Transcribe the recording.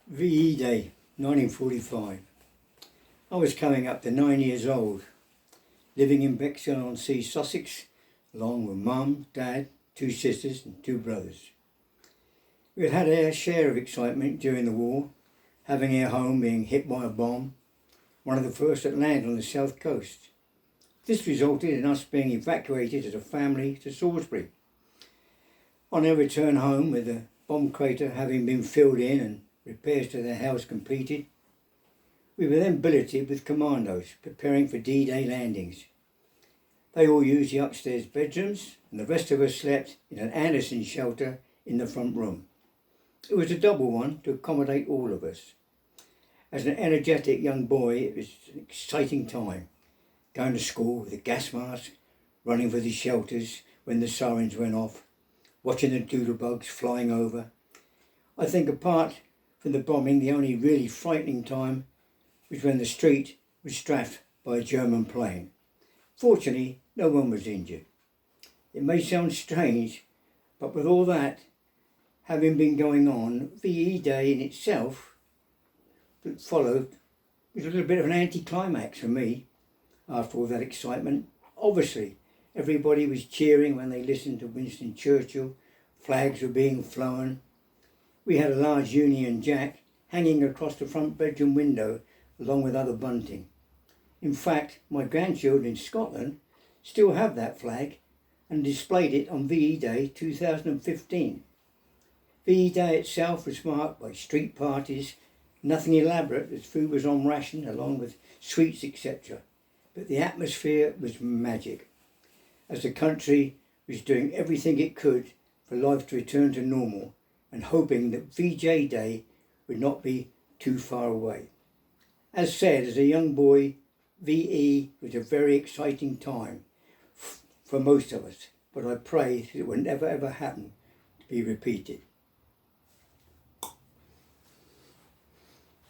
VE Day, 1945. I was coming up to 9 years old, living in Bexhill-on-Sea, Sussex, along with Mum, Dad, 2 sisters and 2 brothers. We had our share of excitement during the war, having our home being hit by a bomb, one of the first that landed on the south coast. This resulted in us being evacuated as a family to Salisbury. On our return home, with the bomb crater having been filled in and repairs to the house completed, we were then billeted with commandos preparing for D-Day landings. They all used the upstairs bedrooms and the rest of us slept in an Anderson shelter in the front room. It was a double one to accommodate all of us. As an energetic young boy, it was an exciting time, going to school with a gas mask, running for the shelters when the sirens went off, watching the doodlebugs flying over. I think apart from the bombing, the only really frightening time was when the street was strafed by a German plane. Fortunately, no one was injured. It may sound strange, but with all that having been going on, VE Day in itself that followed was a little bit of an anticlimax for me. After all that excitement, obviously everybody was cheering when they listened to Winston Churchill, flags were being flown. We had a large Union Jack hanging across the front bedroom window along with other bunting. In fact, my grandchildren in Scotland still have that flag and displayed it on VE Day 2015. VE Day itself was marked by street parties, nothing elaborate as food was on ration along with sweets etc. But the atmosphere was magic, as the country was doing everything it could for life to return to normal and hoping that VJ Day would not be too far away. As said, as a young boy, VE was a very exciting time for most of us, but I pray that it will never ever happen to be repeated.